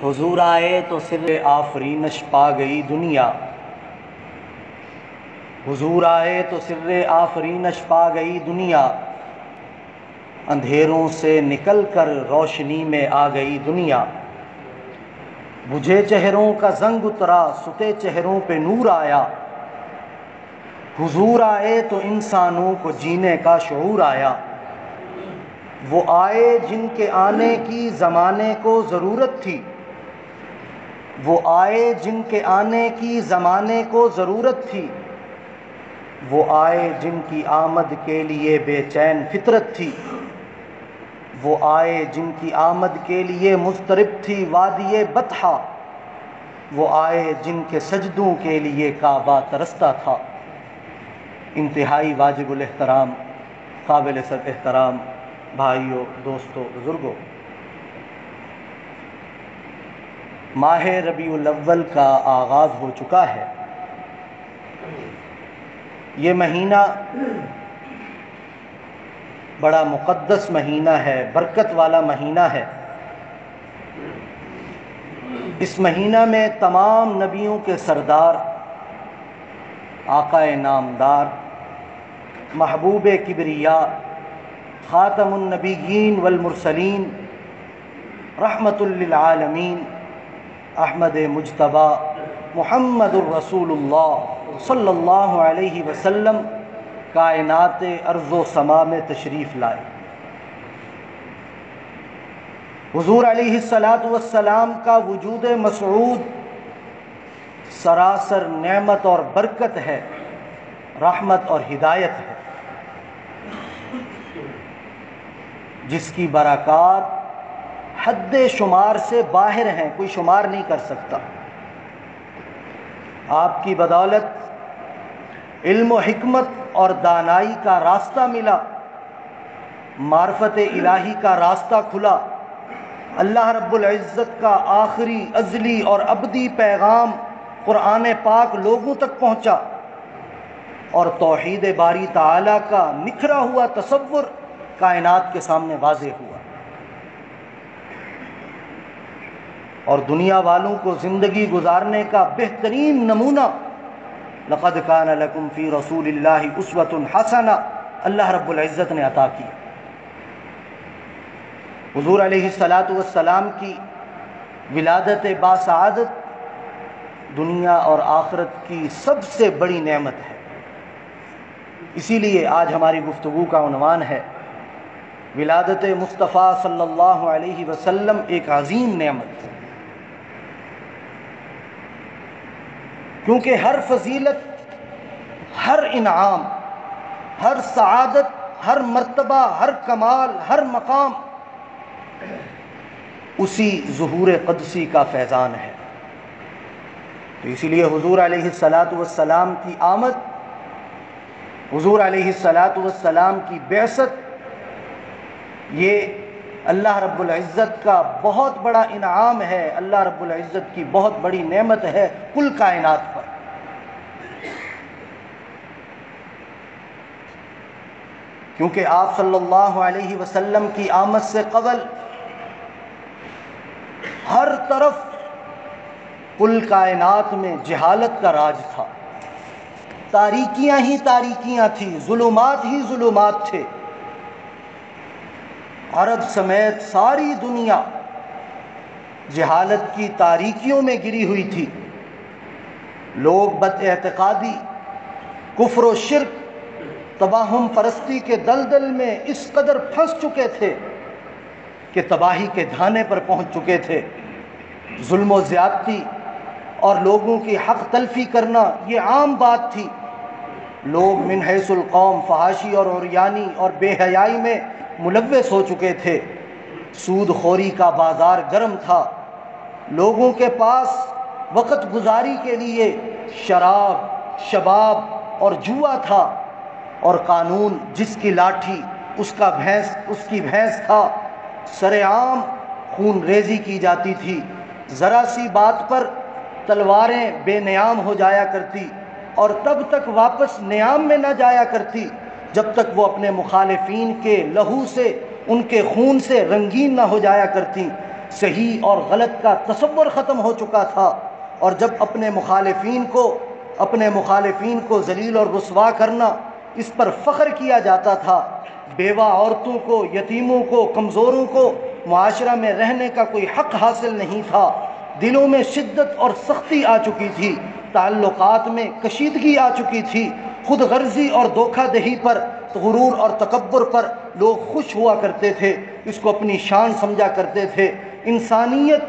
حضور آئے تو سر آفرینش پا گئی دنیا، حضور آئے تو سر آفرینش پا گئی دنیا، اندھیروں سے نکل کر روشنی میں آ گئی دنیا، بجھے چہروں کا زنگ اترا ستے چہروں پہ نور آیا، حضور آئے تو انسانوں کو جینے کا شعور آیا، وہ آئے جن کے آنے کی زمانے کو ضرورت تھی، وہ آئے جن کے آنے کی زمانے کو ضرورت تھی، وہ آئے جن کی آمد کے لیے بے چین فطرت تھی، وہ آئے جن کی آمد کے لیے مضطرب تھی وادی بطحا، وہ آئے جن کے سجدوں کے لیے کعبہ ترستا تھا۔ انتہائی واجب الاحترام، قابل صد احترام بھائیوں، دوستوں، بزرگوں، ماہ ربیع الاول کا آغاز ہو چکا ہے۔ یہ مہینہ بڑا مقدس مہینہ ہے، برکت والا مہینہ ہے۔ اس مہینہ میں تمام نبیوں کے سردار، آقا نامدار، محبوب کبریا، خاتم النبیین والمرسلین، رحمت للعالمین، احمد مجتبی محمد الرسول اللہ صلی اللہ علیہ وسلم کائنات ارض و سما میں تشریف لائے۔ حضور علیہ السلام کا وجود مسعود سراسر نعمت اور برکت ہے، رحمت اور ہدایت ہے، جس کی برکات حد شمار سے باہر ہیں، کوئی شمار نہیں کر سکتا۔ آپ کی بدولت علم و حکمت اور دانائی کا راستہ ملا، معرفت الہی کا راستہ کھلا، اللہ رب العزت کا آخری ازلی اور ابدی پیغام قرآن پاک لوگوں تک پہنچا، اور توحید باری تعالیٰ کا نکھرا ہوا تصور کائنات کے سامنے واضح ہوا، اور دنیا والوں کو زندگی گزارنے کا بہترین نمونہ لقد کان لکم فی رسول اللہ اسوۃ حسنہ اللہ رب العزت نے عطا کی۔ حضور علیہ السلام کی ولادت باسعادت دنیا اور آخرت کی سب سے بڑی نعمت ہے۔ اسی لیے آج ہماری گفتگو کا عنوان ہے ولادت مصطفیٰ صلی اللہ علیہ وسلم ایک عظیم نعمت، کیونکہ ہر فضیلت، ہر انعام، ہر سعادت، ہر مرتبہ، ہر کمال، ہر مقام اسی ظہور قدسی کا فیضان ہے۔ تو اسی لیے حضور علیہ السلام کی آمد، حضور علیہ السلام کی بعثت، یہ اللہ رب العزت کا بہت بڑا انعام ہے، اللہ رب العزت کی بہت بڑی نعمت ہے کل کائنات پر۔ کیونکہ آپ صلی اللہ علیہ وسلم کی آمد سے قبل ہر طرف کل کائنات میں جہالت کا راج تھا، تاریکیاں ہی تاریکیاں تھیں، ظلمات ہی ظلمات تھے۔ عرب سمیت ساری دنیا جہالت کی تاریکیوں میں گری ہوئی تھی، لوگ بد اعتقادی، کفر و شرک، تباہم پرستی کے دلدل میں اس قدر پھنس چکے تھے کہ تباہی کے دھانے پر پہنچ چکے تھے۔ ظلم و زیادتی اور لوگوں کی حق تلفی کرنا یہ عام بات تھی، لوگ من حیث القوم فحاشی اور عریانی اور بے حیائی میں ملوث ہو چکے تھے، سود خوری کا بازار گرم تھا، لوگوں کے پاس وقت گزاری کے لیے شراب، شباب اور جوا تھا، اور قانون جس کی لاٹھی اس کی بھینس تھا، سر عام خون ریزی کی جاتی تھی، ذرا سی بات پر تلواریں بے نیام ہو جایا کرتی، اور تب تک واپس نیام میں نہ جایا کرتی جب تک وہ اپنے مخالفین کے لہو سے، ان کے خون سے رنگین نہ ہو جایا کرتی۔ صحیح اور غلط کا تصور ختم ہو چکا تھا، اور جب اپنے مخالفین کو ذلیل اور رسوا کرنا، اس پر فخر کیا جاتا تھا، بیوہ عورتوں کو، یتیموں کو، کمزوروں کو معاشرہ میں رہنے کا کوئی حق حاصل نہیں تھا، دلوں میں شدت اور سختی آ چکی تھی، تعلقات میں کشیدگی آ چکی تھی، خود غرضی اور دھوکہ دہی پر، غرور اور تکبر پر لوگ خوش ہوا کرتے تھے، اس کو اپنی شان سمجھا کرتے تھے، انسانیت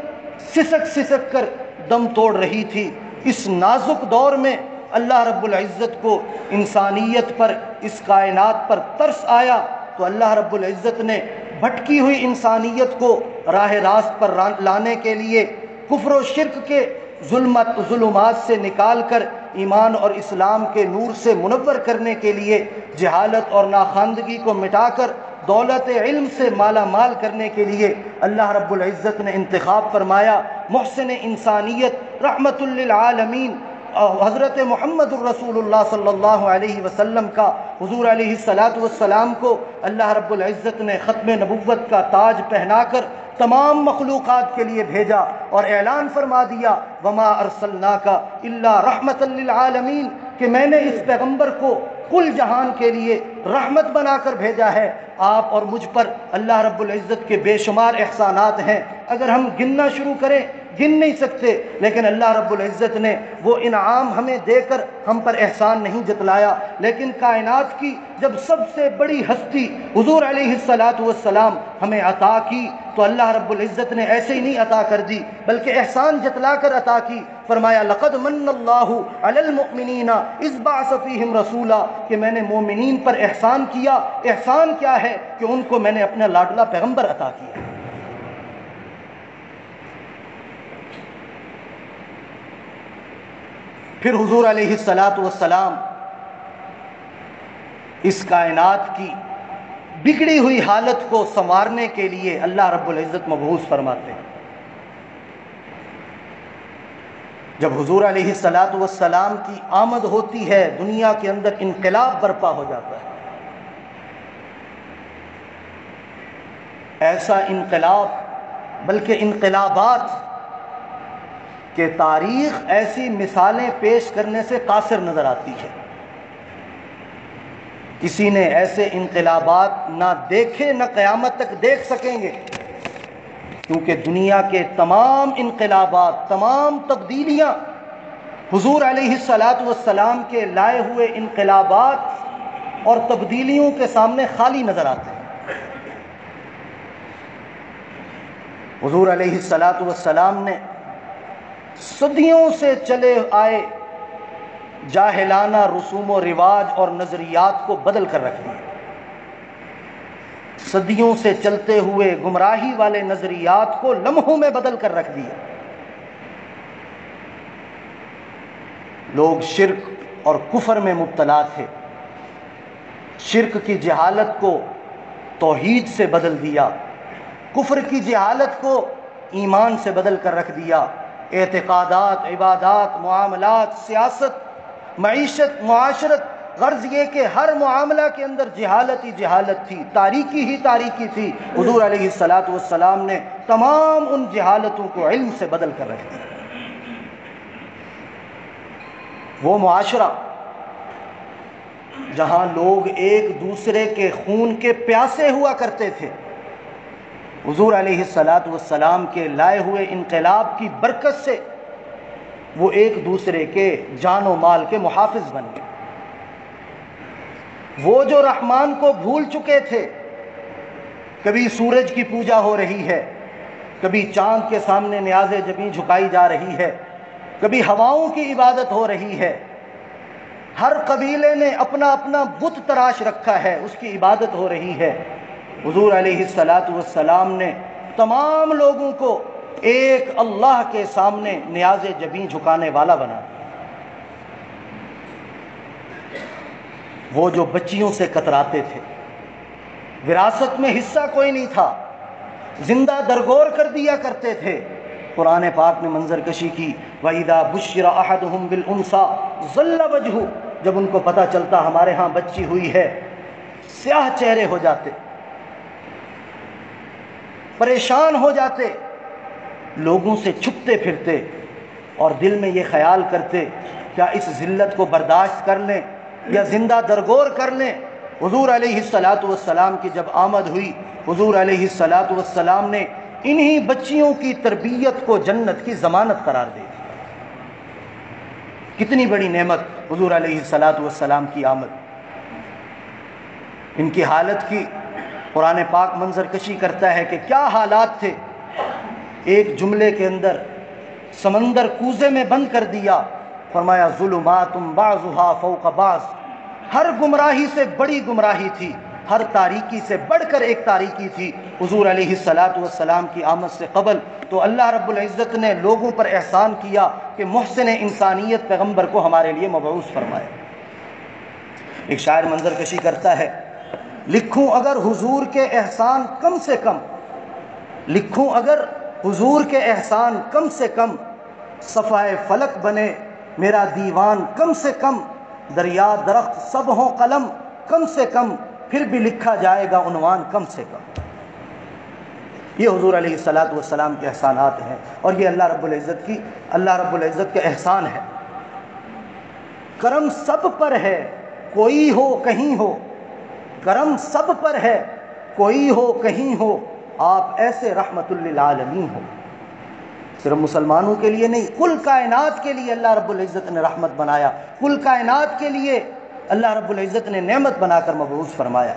سسک سسک کر دم توڑ رہی تھی۔ اس نازک دور میں اللہ رب العزت کو انسانیت پر، اس کائنات پر ترس آیا، تو اللہ رب العزت نے بھٹکی ہوئی انسانیت کو راہ راست پر لانے کے لیے، کفر و شرک کے ظلمات سے نکال کر ایمان اور اسلام کے نور سے منور کرنے کے لیے، جہالت اور ناخواندگی کو مٹا کر دولت علم سے مالا مال کرنے کے لیے اللہ رب العزت نے انتخاب فرمایا محسن انسانیت رحمت للعالمین حضرت محمد الرسول اللہ صلی اللہ علیہ وسلم کا۔ حضور علیہ السلام کو اللہ رب العزت نے ختم نبوت کا تاج پہنا کر تمام مخلوقات کے لیے بھیجا، اور اعلان فرما دیا وما ارسلناک الا رحمت للعالمین، کہ میں نے اس پیغمبر کو کل جہان کے لیے رحمت بنا کر بھیجا ہے۔ آپ اور مجھ پر اللہ رب العزت کے بے شمار احسانات ہیں، اگر ہم گننا شروع کریں گن نہیں سکتے، لیکن اللہ رب العزت نے وہ انعام ہمیں دے کر ہم پر احسان نہیں جتلایا۔ لیکن کائنات کی جب سب سے بڑی ہستی حضور علیہ السلام ہمیں عطا کی، تو اللہ رب العزت نے ایسے ہی نہیں عطا کر دی بلکہ احسان جتلا کر عطا کی۔ فرمایا لقد من اللہ علی المؤمنین اذ بعث فیہم رسولا، کہ میں نے مومنین پر احسان کیا۔ احسان کیا ہے؟ کہ ان کو میں نے اپنا لاڈلا پیغمبر عطا کیا۔ پھر حضور علیہ السلام اس کائنات کی بگڑی ہوئی حالت کو سنوارنے کے لیے اللہ رب العزت مبعوث فرماتے ہیں۔ جب حضور علیہ السلام کی آمد ہوتی ہے، دنیا کے اندر انقلاب برپا ہو جاتا ہے۔ ایسا انقلاب، بلکہ انقلابات کہ تاریخ ایسی مثالیں پیش کرنے سے قاصر نظر آتی ہے۔ کسی نے ایسے انقلابات نہ دیکھے، نہ قیامت تک دیکھ سکیں گے، کیونکہ دنیا کے تمام انقلابات، تمام تبدیلیاں حضور علیہ السلام کے لائے ہوئے انقلابات اور تبدیلیوں کے سامنے خالی نظر آتے ہیں۔ حضور علیہ السلام نے صدیوں سے چلے آئے جاہلانہ رسوم و رواج اور نظریات کو بدل کر رکھ دیا۔ صدیوں سے چلتے ہوئے گمراہی والے نظریات کو لمحوں میں بدل کر رکھ دیا۔ لوگ شرک اور کفر میں مبتلا تھے، شرک کی جہالت کو توحید سے بدل دیا، کفر کی جہالت کو ایمان سے بدل کر رکھ دیا۔ اعتقادات، عبادات، معاملات، سیاست، معیشت، معاشرت، غرض یہ کہ ہر معاملہ کے اندر جہالت ہی جہالت تھی، تاریکی ہی تاریکی تھی۔ حضور علیہ السلام نے تمام ان جہالتوں کو علم سے بدل کر رکھ دیا۔ وہ معاشرہ جہاں لوگ ایک دوسرے کے خون کے پیاسے ہوا کرتے تھے، حضور علیہ السلام کے لائے ہوئے انقلاب کی برکت سے وہ ایک دوسرے کے جان و مال کے محافظ بن گئے۔ وہ جو رحمان کو بھول چکے تھے، کبھی سورج کی پوجا ہو رہی ہے، کبھی چاند کے سامنے نیاز جبیں جھکائی جا رہی ہے، کبھی ہواؤں کی عبادت ہو رہی ہے، ہر قبیلے نے اپنا اپنا بت تراش رکھا ہے، اس کی عبادت ہو رہی ہے۔ حضور علیہ السلام نے تمام لوگوں کو ایک اللہ کے سامنے نیاز جبیں جھکانے والا بنا دیا۔ وہ جو بچیوں سے کتراتے تھے، وراثت میں حصہ کوئی نہیں تھا، زندہ درگور کر دیا کرتے تھے، قرآن پاک نے منظر کشی کی وَإِذَا بُشِّرَ أَحَدُهُمْ بِالْأُنْثَىٰ ظَلَّ وَجْهُهُ، جب ان کو پتہ چلتا ہمارے ہاں بچی ہوئی ہے، سیاہ چہرے ہو جاتے، پریشان ہو جاتے، لوگوں سے چھپتے پھرتے اور دل میں یہ خیال کرتے کیا اس ذلت کو برداشت کر لیں یا زندہ درگور کر لیں۔ حضور علیہ الصلاۃ والسلام کی جب آمد ہوئی، حضور علیہ الصلاۃ والسلام نے انہی بچیوں کی تربیت کو جنت کی ضمانت قرار دے دی۔ کتنی بڑی نعمت حضور علیہ الصلاۃ والسلام کی آمد۔ ان کی حالت کی قرآن پاک منظر کشی کرتا ہے کہ کیا حالات تھے۔ ایک جملے کے اندر سمندر کوزے میں بند کر دیا، فرمایا ظلمات بعضها فوق بعض۔ ہر گمراہی سے بڑی گمراہی تھی، ہر تاریکی سے بڑھ کر ایک تاریکی تھی حضور علیہ الصلاۃ والسلام کی آمد سے قبل۔ تو اللہ رب العزت نے لوگوں پر احسان کیا کہ محسن انسانیت پیغمبر کو ہمارے لیے مبعوث فرمایا۔ ایک شاعر منظر کشی کرتا ہے، لکھوں اگر حضور کے احسان کم سے کم، لکھوں اگر حضور کے احسان کم سے کم، صفحہ فلک بنے میرا دیوان کم سے کم، دریا درخت سب ہوں قلم کم سے کم، پھر بھی لکھا جائے گا عنوان کم سے کم۔ یہ حضور علیہ الصلاۃ والسلام کے احسانات ہیں، اور یہ اللہ رب العزت کے احسان ہے۔ کرم سب پر ہے کوئی ہو کہیں ہو، کرم سب پر ہے کوئی ہو کہیں ہو، آپ ایسے رحمت للعالمین ہو۔ صرف مسلمانوں کے لیے نہیں، کل کائنات کے لیے اللہ رب العزت نے رحمت بنایا، کل کائنات کے لیے اللہ رب العزت نے نعمت بنا کر مبعوث فرمایا۔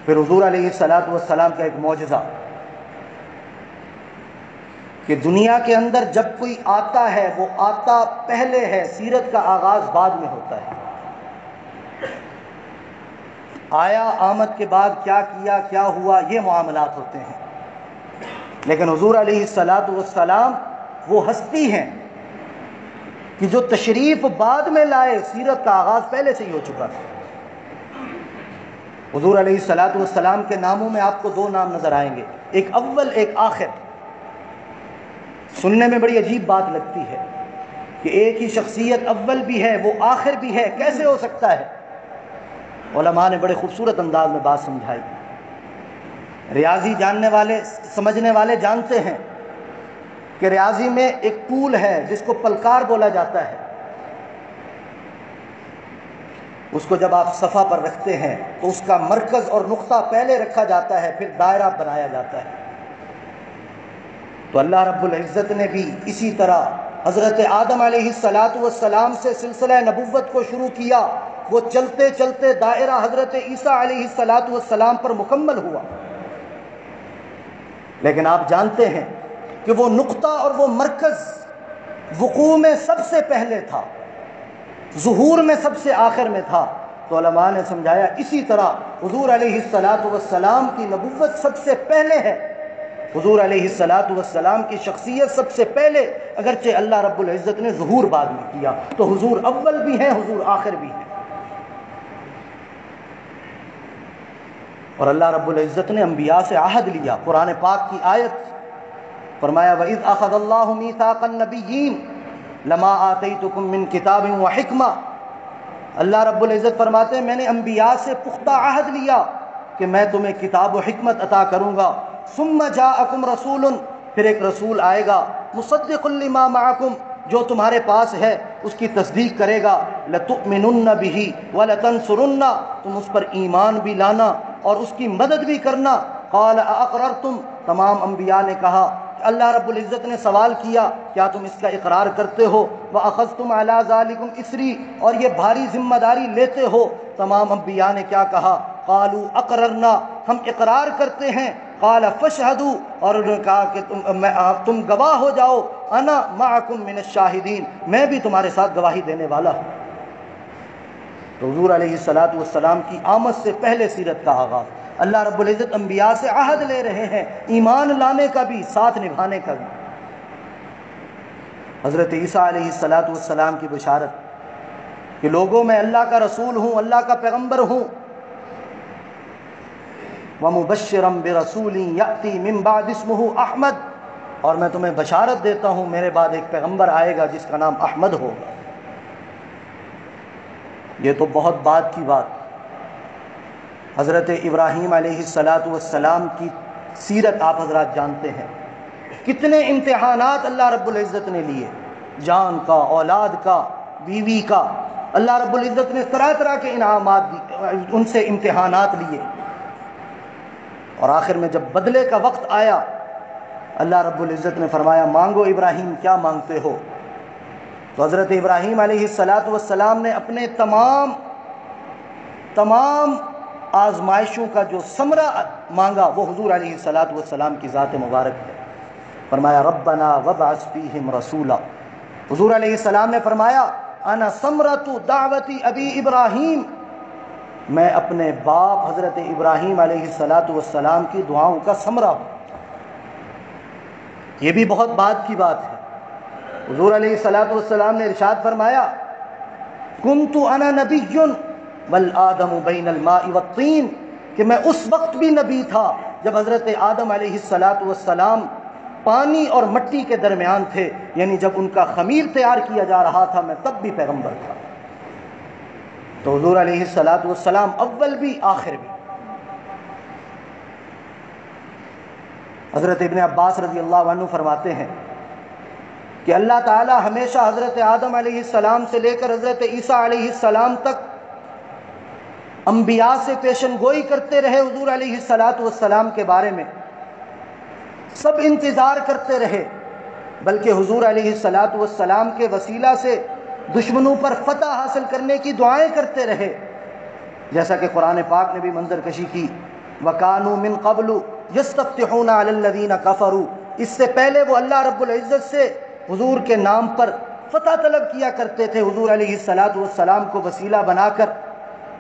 پھر حضور علیہ الصلاۃ والسلام کا ایک معجزہ کہ دنیا کے اندر جب کوئی آتا ہے وہ آتا پہلے ہے، سیرت کا آغاز بعد میں ہوتا ہے۔ آیا، آمد کے بعد کیا کیا، کیا ہوا، یہ معاملات ہوتے ہیں۔ لیکن حضور علیہ الصلاۃ والسلام وہ ہستی ہیں کہ جو تشریف بعد میں لائے، سیرت کا آغاز پہلے سے ہی ہو چکا تھا۔ حضور علیہ الصلاۃ والسلام کے ناموں میں آپ کو دو نام نظر آئیں گے، ایک اول ایک آخر۔ سننے میں بڑی عجیب بات لگتی ہے کہ ایک ہی شخصیت اول بھی ہے وہ آخر بھی ہے، کیسے ہو سکتا ہے؟ علماء نے بڑے خوبصورت انداز میں بات سمجھائی۔ ریاضی جاننے والے سمجھنے والے جانتے ہیں کہ ریاضی میں ایک ٹول ہے جس کو پلکار بولا جاتا ہے، اس کو جب آپ صفحہ پر رکھتے ہیں تو اس کا مرکز اور نقطہ پہلے رکھا جاتا ہے، پھر دائرہ بنایا جاتا ہے۔ تو اللہ رب العزت نے بھی اسی طرح حضرت آدم علیہ الصلاۃ والسلام سے سلسلہ نبوت کو شروع کیا، وہ چلتے چلتے دائرہ حضرت عیسیٰ علیہ الصلاۃ والسلام پر مکمل ہوا۔ لیکن آپ جانتے ہیں کہ وہ نقطہ اور وہ مرکز وقوع میں سب سے پہلے تھا، ظہور میں سب سے آخر میں تھا۔ تو علماء نے سمجھایا اسی طرح حضور علیہ الصلاۃ والسلام کی نبوت سب سے پہلے ہے، حضور علیہ الصلاۃ والسلام کی شخصیت سب سے پہلے، اگرچہ اللہ رب العزت نے ظہور بعد میں کیا۔ تو حضور اول بھی ہیں، حضور آخر بھی ہیں۔ اور اللہ رب العزت نے انبیاء سے عہد لیا، قرآن پاک کی آیت فرمایا وَإِذْ أَخَذَ اللَّهُ مِيثَاقَ النَّبِيِّينَ لَمَا آتَيْتُكُم مِّن كِتَابٍ وَحِكْمَةٍ۔ اللہ رب العزت فرماتے ہیں میں نے انبیاء سے پختہ عہد لیا کہ میں تمہیں کتاب و حکمت عطا کروں گا۔ ثُمَّ جَاءَكُمْ رَسُولٌ، پھر ایک رسول آئے گا، مُصَدِّقٌ لِّمَا مَعَكُمْ، جو تمہارے پاس ہے اس کی تصدیق کرے گا۔ لَتُؤْمِنُنَّ بِهِ وَلَتَنصُرُنَّ، تم اس پر ایمان بھی لانا اور اس کی مدد بھی کرنا۔ قال اقررتم، تمام انبیاء نے کہا، اللہ رب العزت نے سوال کیا کیا تم اس کا اقرار کرتے ہو؟ وَأَخَذْتُمْ عَلَىٰ ذَلِكُمْ إِصْرِي، اور یہ بھاری ذمہ داری لیتے ہو؟ تمام انبیاء نے کیا کہا؟ قالوا اقررنا، ہم اقرار کرتے ہیں۔ قال فاشهدوا، اور انہوں نے کہا کہ تم گواہ ہو جاؤ، انا معکم من الشاہدین، میں بھی تمہارے ساتھ گواہی دینے والا ہوں۔ تو حضور علیہ الصلاۃ والسلام کی آمد سے پہلے سیرت کا آغاز، اللہ رب العزت انبیاء سے عہد لے رہے ہیں، ایمان لانے کا بھی، ساتھ نبھانے کا بھی۔ حضرت عیسیٰ علیہ الصلاۃ والسلام کی بشارت کہ لوگوں میں اللہ کا رسول ہوں، اللہ کا پیغمبر ہوں۔ وَمُبَشِّرًا بِرَسُولٍ يَأْتِي مِن بَعْدِ اسْمُهُ أَحْمَدُ، اور میں تمہیں بشارت دیتا ہوں میرے بعد ایک پیغمبر آئے گا جس کا نام احمد ہوگا۔ یہ تو بہت بعد کی بات۔ حضرت ابراہیم علیہ الصلاۃ والسلام کی سیرت آپ حضرات جانتے ہیں کتنے امتحانات اللہ رب العزت نے لیے، جان کا، اولاد کا، بیوی کا، اللہ رب العزت نے طرح طرح کے انعامات دی، ان سے امتحانات لیے، اور آخر میں جب بدلے کا وقت آیا اللہ رب العزت نے فرمایا مانگو ابراہیم کیا مانگتے ہو؟ تو حضرت ابراہیم علیہ السلام نے اپنے تمام آزمائشوں کا جو ثمرہ مانگا وہ حضور علیہ السلام کی ذات مبارک ہے۔ فرمایا ربنا وابعث فیہم رسولا، حضور علیہ السلام نے فرمایا انا ثمرۃ دعوت ابی ابراہیم، میں اپنے باپ حضرت ابراہیم علیہ السلام کی دعاؤں کا ثمرہ ہوں۔ یہ بھی بہت بات کی بات ہے، حضور علیہ السلام نے ارشاد فرمایا کنت انا نبی والآدم بین الماء والطین، کہ میں اس وقت بھی نبی تھا جب حضرت آدم علیہ السلام پانی اور مٹی کے درمیان تھے، یعنی جب ان کا خمیر تیار کیا جا رہا تھا میں تب بھی پیغمبر تھا۔ تو حضور علیہ السلام اول بھی آخر بھی۔ حضرت ابن عباس رضی اللہ عنہ فرماتے ہیں کہ اللہ تعالی ہمیشہ حضرت آدم علیہ السلام سے لے کر حضرت عیسیٰ علیہ السلام تک انبیاء سے پیشن گوئی کرتے رہے، حضور علیہ السلام کے بارے میں سب انتظار کرتے رہے، بلکہ حضور علیہ السلام کے وسیلہ سے دشمنوں پر فتح حاصل کرنے کی دعائیں کرتے رہے، جیسا کہ قرآن پاک نے بھی منظر کشی کی وَكَانُوا مِن قَبْلُ يَسْتَفْتِحُونَ عَلَى الَّذِينَ كَفَرُوا، اس سے پہلے وہ اللہ رب العزت سے حضور کے نام پر فتح طلب کیا کرتے تھے، حضور علیہ السلام کو وسیلہ بنا کر۔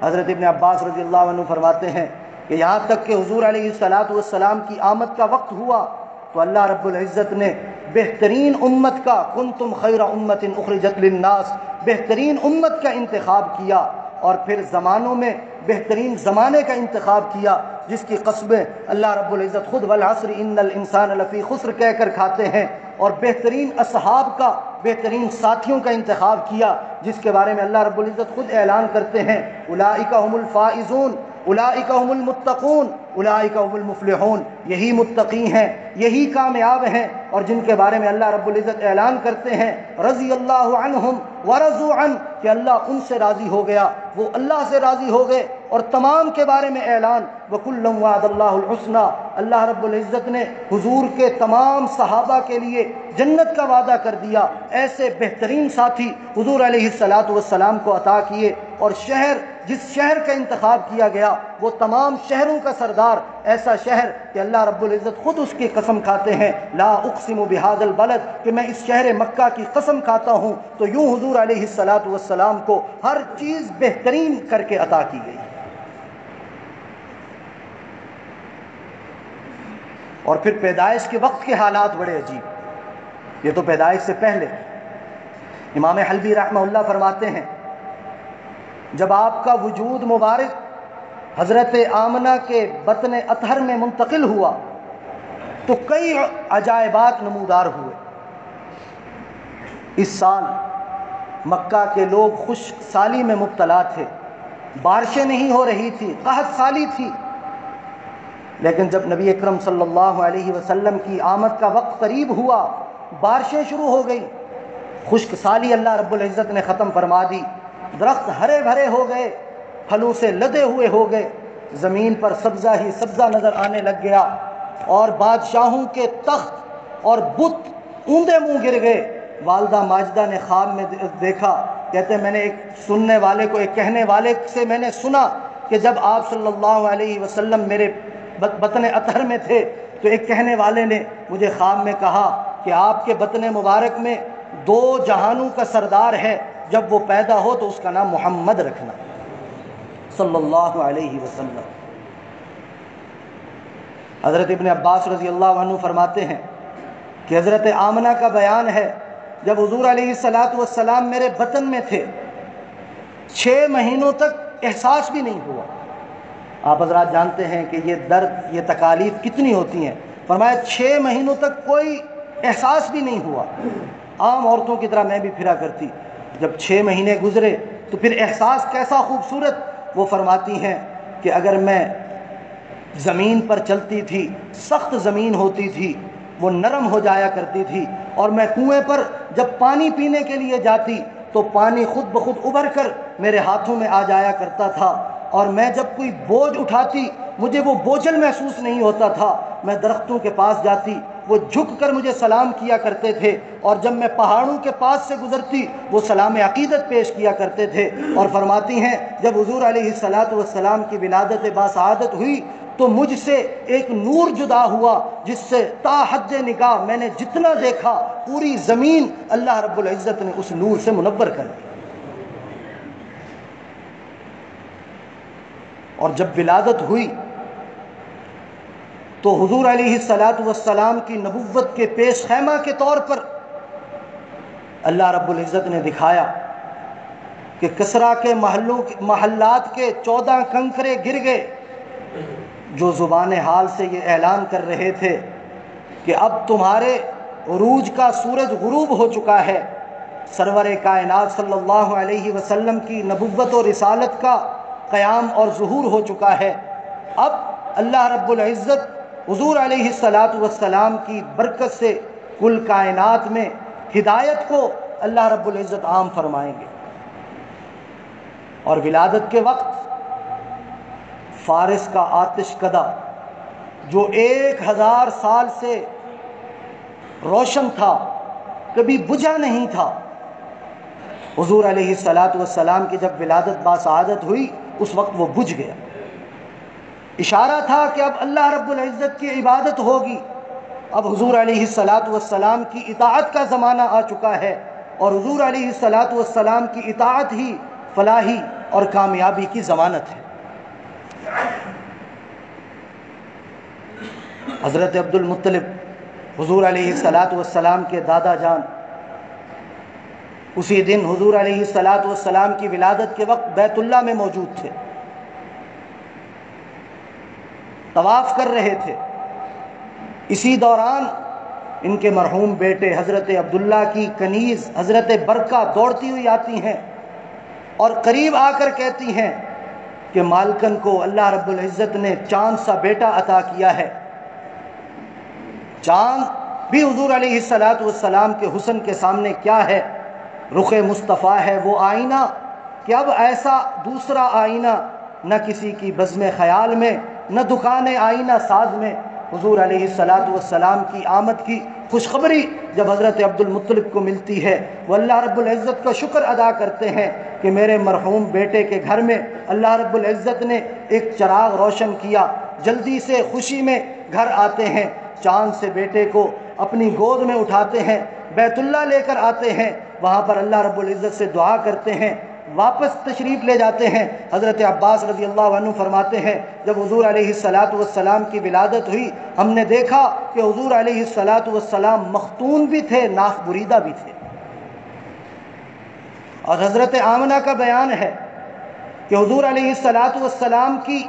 حضرت ابن عباس رضی اللہ عنہ فرماتے ہیں کہ یہاں تک کہ حضور علیہ السلام کی آمد کا وقت ہوا تو اللہ رب العزت نے بہترین امت کا کنتم خیر امت اخرجت للناس، بہترین امت کا انتخاب کیا، اور پھر زمانوں میں بہترین زمانے کا انتخاب کیا جس کی قسمیں اللہ رب العزت خود والعصر ان الانسان لفی خسر کہہ کر کھاتے ہیں، اور بہترین اصحاب کا، بہترین ساتھیوں کا انتخاب کیا جس کے بارے میں اللہ رب العزت خود اعلان کرتے ہیں اولئک هم الفائزون اولئک هم المتقون اولئک هم المفلحون، یہی متقی ہیں، یہی کامیاب ہیں، اور جن کے بارے میں اللہ رب العزت اعلان کرتے ہیں رضی اللہ عنہم ورضوا عنہ، کہ اللہ ان سے راضی ہو گیا، وہ اللہ سے راضی ہو گئے، اور تمام کے بارے میں اعلان وَكُلًّا وَعَدَ اللَّهُ الْحُسْنَى، اللہ رب العزت نے حضور کے تمام صحابہ کے لیے جنت کا وعدہ کر دیا۔ ایسے بہترین ساتھی حضور علیہ السلام کو عطا کیے، اور جس شہر کا انتخاب کیا گیا وہ تمام شہروں کا سردار، ایسا شہر کہ اللہ رب العزت خود اس کی قسم کھاتے ہیں لا اقسم بهذا البلد، کہ میں اس شہر مکہ کی قسم کھاتا ہوں۔ تو یوں حضور علیہ السلام کو ہر چیز بہترین کر کے عطا کی گئی۔ اور پھر پیدائش کے وقت کے حالات بڑے عجیب، یہ تو پیدائش سے پہلے امام حلبی رحمہ اللہ فرماتے ہیں جب آپ کا وجود مبارک حضرت آمنہ کے بطن اطہر میں منتقل ہوا تو کئی عجائبات نمودار ہوئے۔ اس سال مکہ کے لوگ خشک سالی میں مبتلا تھے، بارشیں نہیں ہو رہی تھی، قحط سالی تھی، لیکن جب نبی اکرم صلی اللہ علیہ وسلم کی آمد کا وقت قریب ہوا بارشیں شروع ہو گئی، خشک سالی اللہ رب العزت نے ختم فرما دی، درخت ہرے بھرے ہو گئے، پھلوں سے لدے ہوئے ہو گئے، زمین پر سبزہ ہی سبزہ نظر آنے لگ گیا، اور بادشاہوں کے تخت اور بت اوندے منہ گر گئے۔ والدہ ماجدہ نے خواب میں دیکھا، کہتے ہیں میں نے ایک کہنے والے سے میں نے سنا کہ جب آپ صلی اللہ علیہ وسلم میرے بطن اطہر میں تھے تو ایک کہنے والے نے مجھے خواب میں کہا کہ آپ کے بطن مبارک میں 2 جہانوں کا سردار ہے، جب وہ پیدا ہو تو اس کا نام محمد رکھنا صلی اللہ علیہ وسلم۔ حضرت ابن عباس رضی اللہ عنہ فرماتے ہیں کہ حضرت آمنہ کا بیان ہے جب حضور علیہ السلام میرے بطن میں تھے 6 مہینوں تک احساس بھی نہیں ہوا۔ آپ حضرات جانتے ہیں کہ یہ درد، یہ تکالیف کتنی ہوتی ہیں، فرمایا 6 مہینوں تک کوئی احساس بھی نہیں ہوا، عام عورتوں کی طرح میں بھی پھرا کرتی، جب 6 مہینے گزرے تو پھر احساس کیسا خوبصورت۔ وہ فرماتی ہیں کہ اگر میں زمین پر چلتی تھی، سخت زمین ہوتی تھی، وہ نرم ہو جایا کرتی تھی، اور میں کنویں پر جب پانی پینے کے لیے جاتی تو پانی خود بخود ابھر کر میرے ہاتھوں میں آ جایا کرتا تھا، اور میں جب کوئی بوجھ اٹھاتی مجھے وہ بوجھل محسوس نہیں ہوتا تھا۔ میں درختوں کے پاس جاتی، وہ جھک کر مجھے سلام کیا کرتے تھے، اور جب میں پہاڑوں کے پاس سے گزرتی وہ سلام عقیدت پیش کیا کرتے تھے۔ اور فرماتی ہیں جب حضور علیہ السلام کی ولادت باسعادت ہوئی تو مجھ سے ایک نور جدا ہوا جس سے تا حد نگاہ میں نے جتنا دیکھا پوری زمین اللہ رب العزت نے اس نور سے منور کر دی۔ اور جب ولادت ہوئی تو حضور علیہ السلام کی نبوت کے پیش خیمہ کے طور پر اللہ رب العزت نے دکھایا کہ کسریٰ کے محلات کے 14 کنکرے گر گئے، جو زبان حال سے یہ اعلان کر رہے تھے کہ اب تمہارے عروج کا سورج غروب ہو چکا ہے، سرور کائنات صلی اللہ علیہ وسلم کی نبوت و رسالت کا قیام اور ظہور ہو چکا ہے۔ اب اللہ رب العزت حضور علیہ السلام کی برکت سے کل کائنات میں ہدایت کو اللہ رب العزت عام فرمائیں گے۔ اور ولادت کے وقت فارس کا آتش کدہ جو 1000 سال سے روشن تھا، کبھی بجھا نہیں تھا، حضور علیہ السلام کی جب ولادت باسعادت ہوئی اس وقت وہ بجھ گیا۔ اشارہ تھا کہ اب اللہ رب العزت کی عبادت ہوگی، اب حضور علیہ السلام کی اطاعت کا زمانہ آ چکا ہے، اور حضور علیہ السلام کی اطاعت ہی فلاحی اور کامیابی کی ضمانت ہے۔ حضرت عبد المطلب حضور علیہ السلام کے دادا جان اسی دن حضور علیہ السلام کی ولادت کے وقت بیت اللہ میں موجود تھے، طواف کر رہے تھے۔ اسی دوران ان کے مرحوم بیٹے حضرت عبداللہ کی کنیز حضرت برکہ دوڑتی ہوئی آتی ہیں اور قریب آ کر کہتی ہیں کہ مالکن کو اللہ رب العزت نے چاند سا بیٹا عطا کیا ہے۔ چاند بھی حضور علیہ السلام کے حسن کے سامنے کیا ہے، رخ مصطفیٰ ہے وہ آئینہ کہ اب ایسا دوسرا آئینہ نہ کسی کی بزم خیال میں، نہ دکان آئینہ ساز میں۔ حضور علیہ السلام کی آمد کی خوشخبری جب حضرت عبد المطلب کو ملتی ہے، وہ اللہ رب العزت کا شکر ادا کرتے ہیں کہ میرے مرحوم بیٹے کے گھر میں اللہ رب العزت نے ایک چراغ روشن کیا۔ جلدی سے خوشی میں گھر آتے ہیں، چاند سے بیٹے کو اپنی گود میں اٹھاتے ہیں، بیت اللہ لے کر آتے ہیں، وہاں پر اللہ رب العزت سے دعا کرتے ہیں، واپس تشریف لے جاتے ہیں۔ حضرت عباس رضی اللہ عنہ فرماتے ہیں جب حضور علیہ السلام کی ولادت ہوئی ہم نے دیکھا کہ حضور علیہ السلام مختون بھی تھے، ناف بریدہ بھی تھے۔ اور حضرت آمنہ کا بیان ہے کہ حضور علیہ السلام کی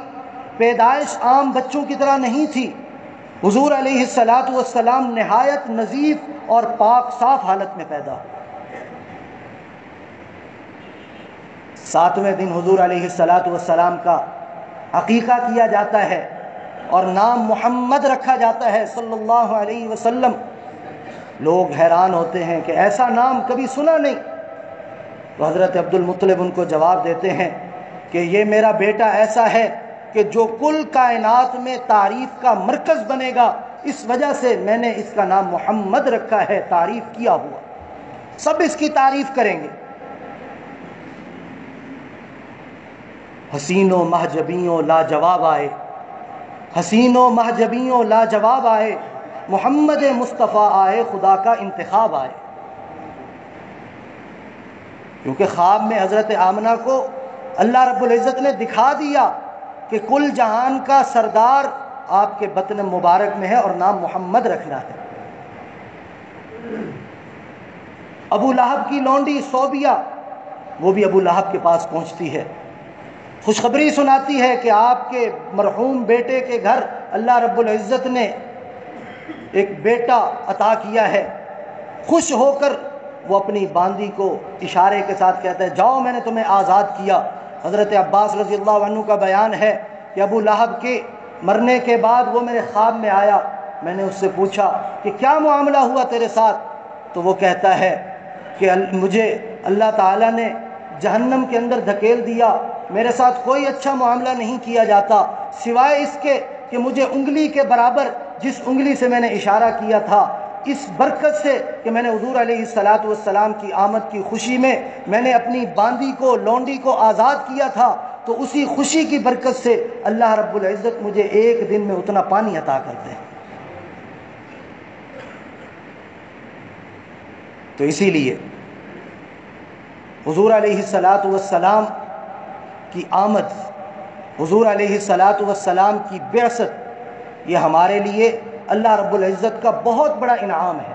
پیدائش عام بچوں کی طرح نہیں تھی، حضور علیہ السلام نہایت نظیف اور پاک صاف حالت میں پیدا ہوئے۔ 7ویں دن حضور علیہ السلام کا عقیقہ کیا جاتا ہے اور نام محمد رکھا جاتا ہے صلی اللہ علیہ وسلم۔ لوگ حیران ہوتے ہیں کہ ایسا نام کبھی سنا نہیں، تو حضرت عبد المطلب ان کو جواب دیتے ہیں کہ یہ میرا بیٹا ایسا ہے کہ جو کل کائنات میں تعریف کا مرکز بنے گا، اس وجہ سے میں نے اس کا نام محمد رکھا ہے، تعریف کیا ہوا، سب اس کی تعریف کریں گے۔ حسینوں محجبیوں لاجواب آئے، حسینوں محجبیوں لاجواب آئے، محمد مصطفیٰ آئے، خدا کا انتخاب آئے۔ کیونکہ خواب میں حضرت آمنہ کو اللہ رب العزت نے دکھا دیا کہ کل جہان کا سردار آپ کے بطن مبارک میں ہے اور نام محمد رکھنا ہے۔ ابو لہب کی لونڈی صوبیہ وہ بھی ابو لہب کے پاس پہنچتی ہے، خوشخبری سناتی ہے کہ آپ کے مرحوم بیٹے کے گھر اللہ رب العزت نے ایک بیٹا عطا کیا ہے۔ خوش ہو کر وہ اپنی باندی کو اشارے کے ساتھ کہتا ہے جاؤ میں نے تمہیں آزاد کیا۔ حضرت عباس رضی اللہ عنہ کا بیان ہے کہ ابو لہب کے مرنے کے بعد وہ میرے خواب میں آیا میں نے اس سے پوچھا کہ کیا معاملہ ہوا تیرے ساتھ؟ تو وہ کہتا ہے کہ مجھے اللہ تعالیٰ نے جہنم کے اندر دھکیل دیا، میرے ساتھ کوئی اچھا معاملہ نہیں کیا جاتا سوائے اس کے کہ مجھے انگلی کے برابر جس انگلی سے میں نے اشارہ کیا تھا، اس برکت سے کہ میں نے حضور علیہ الصلاۃ والسلام کی آمد کی خوشی میں نے اپنی باندی کو، لونڈی کو آزاد کیا تھا، تو اسی خوشی کی برکت سے اللہ رب العزت مجھے ایک دن میں اتنا پانی عطا کرتے ہیں۔ تو اسی لیے حضور علیہ الصلاۃ والسلام کی آمد، حضور علیہ الصلاۃ والسلام کی بعثت، یہ ہمارے لیے اللہ رب العزت کا بہت بڑا انعام ہے۔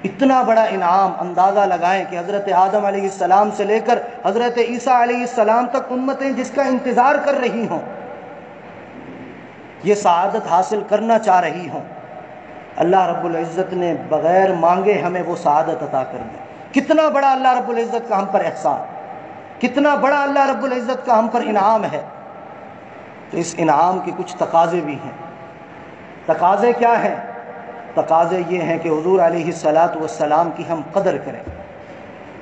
اتنا بڑا انعام اندازہ لگائیں کہ حضرت آدم علیہ السلام سے لے کر حضرت عیسیٰ علیہ السلام تک امتیں جس کا انتظار کر رہی ہوں، یہ سعادت حاصل کرنا چاہ رہی ہوں، اللہ رب العزت نے بغیر مانگے ہمیں وہ سعادت عطا کر دی۔ کتنا بڑا اللہ رب العزت کا ہم پر احسان، کتنا بڑا اللہ رب العزت کا ہم پر انعام ہے۔ تو اس انعام کے کچھ تقاضے بھی ہیں۔ تقاضے کیا ہیں؟ تقاضے یہ ہیں کہ حضور علیہ الصلاۃ والسلام کی ہم قدر کریں،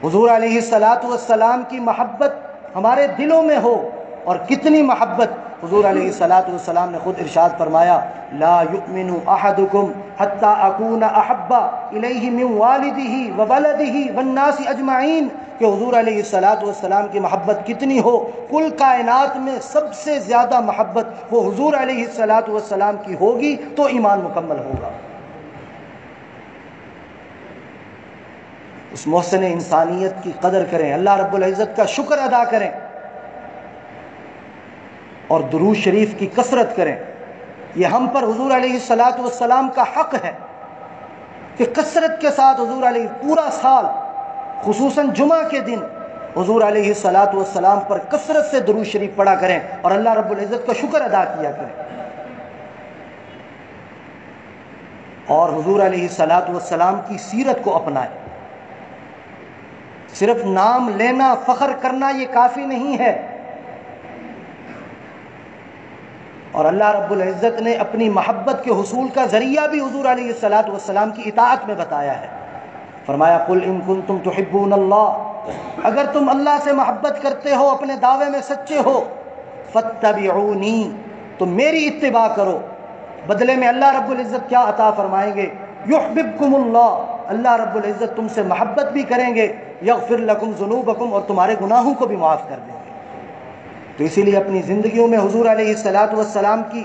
حضور علیہ الصلاۃ والسلام کی محبت ہمارے دلوں میں ہو۔ اور کتنی محبت! حضور علیہ الصلاۃ والسلام نے خود ارشاد فرمایا، لا یؤمن احدکم حتی اکون احب الیہ من والدہ وولدہ والناس اجمعین، کہ حضور علیہ الصلاۃ والسلام کی محبت کتنی ہو، کل کائنات میں سب سے زیادہ محبت وہ حضور علیہ الصلاۃ والسلام کی ہوگی تو ایمان مکمل ہوگا۔ اس محسن انسانیت کی قدر کریں، اللہ رب العزت کا شکر ادا کریں، اور درود شریف کی کثرت کریں۔ یہ ہم پر حضور علیہ الصلاۃ والسلام کا حق ہے کہ کثرت کے ساتھ حضور علیہ پورا سال، خصوصاً جمعہ کے دن، حضور علیہ الصلاۃ والسلام پر کثرت سے درود شریف پڑھا کریں اور اللہ رب العزت کا شکر ادا کیا کریں، اور حضور علیہ الصلاۃ والسلام کی سیرت کو اپنائیں۔ صرف نام لینا، فخر کرنا یہ کافی نہیں ہے، اور اللہ رب العزت نے اپنی محبت کے حصول کا ذریعہ بھی حضور علیہ الصلاۃ والسلام کی اطاعت میں بتایا ہے۔ فرمایا، قل ان کنتم تحبون اللہ، اگر تم اللہ سے محبت کرتے ہو، اپنے دعوے میں سچے ہو، فاتبعونی، تو میری اتباع کرو۔ بدلے میں اللہ رب العزت کیا عطا فرمائیں گے؟ یحببکم اللہ، اللہ رب العزت تم سے محبت بھی کریں گے، یغفر لکم ذنوبکم، اور تمہارے گناہوں کو بھی معاف کر دیں گے۔ تو اسی لیے اپنی زندگیوں میں حضور علیہ الصلاۃ والسلام کی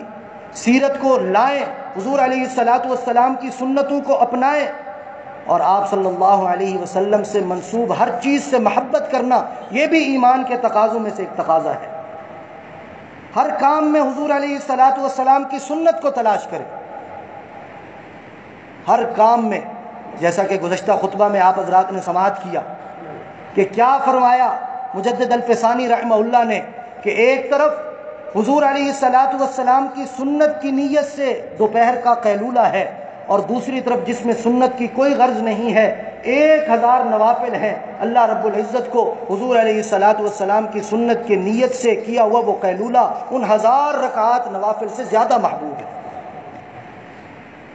سیرت کو لائیں، حضور علیہ الصلاۃ والسلام کی سنتوں کو اپنائیں، اور آپ صلی اللہ علیہ وسلم سے منسوب ہر چیز سے محبت کرنا، یہ بھی ایمان کے تقاضوں میں سے ایک تقاضا ہے۔ ہر کام میں حضور علیہ الصلاۃ والسلام کی سنت کو تلاش کریں، ہر کام میں، جیسا کہ گزشتہ خطبہ میں آپ حضرات نے سماعت کیا کہ کیا فرمایا مجدد الفسانی رحمہ اللہ نے، کہ ایک طرف حضور علیہ الصلاۃ والسلام کی سنت کی نیت سے دوپہر کا قیلولہ ہے، اور دوسری طرف جس میں سنت کی کوئی غرض نہیں ہے، 1000 نوافل ہیں۔ اللہ رب العزت کو حضور علیہ الصلاۃ والسلام کی سنت کی نیت سے کیا ہوا وہ قیلولہ ان 1000 رکعات نوافل سے زیادہ محبوب ہے۔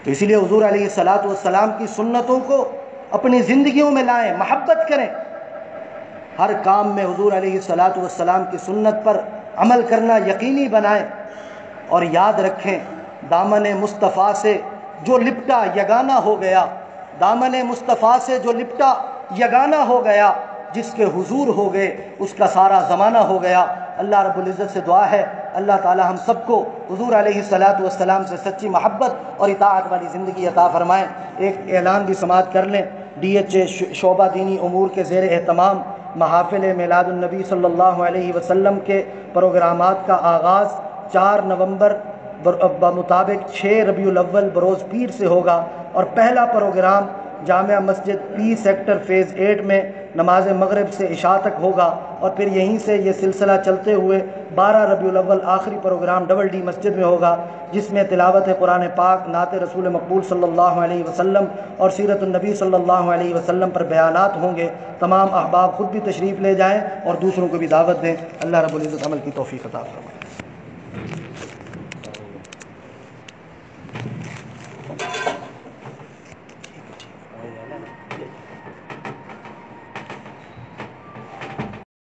تو اسی لیے حضور علیہ الصلاۃ والسلام کی سنتوں کو اپنی زندگیوں میں لائیں، محبت کریں، ہر کام میں حضور علیہ الصلاۃ والسلام کی سنت پر عمل کرنا یقینی بنائیں، اور یاد رکھیں، دامن مصطفیٰ سے جو لپٹا یگانہ ہو گیا، دامن مصطفیٰ سے جو لپٹا یگانہ ہو گیا، جس کے حضور ہو گئے اس کا سارا زمانہ ہو گیا۔ اللہ رب العزت سے دعا ہے، اللہ تعالی ہم سب کو حضور علیہ الصلاۃ والسلام سے سچی محبت اور اطاعت والی زندگی عطا فرمائیں۔ ایک اعلان بھی سماعت کر لیں، ڈی ایچ اے شعبہ دینی امور کے زیر اہتمام محافل میلاد النبی صلی اللہ علیہ وسلم کے پروگرامات کا آغاز 4 نومبر بمطابق 6 ربیع الاول بروز پیر سے ہوگا، اور پہلا پروگرام جامعہ مسجد پی سیکٹر فیز 8 میں نماز مغرب سے عشاء تک ہوگا، اور پھر یہیں سے یہ سلسلہ چلتے ہوئے 12 ربیع الاول آخری پروگرام ڈبل ڈی مسجد میں ہوگا، جس میں تلاوت قرآن پاک، نعت رسول مقبول صلی اللہ علیہ وسلم اور سیرت النبی صلی اللہ علیہ وسلم پر بیانات ہوں گے۔ تمام احباب خود بھی تشریف لے جائیں اور دوسروں کو بھی دعوت دیں۔ اللہ رب العزت عمل کی توفیق عطا فرمائے۔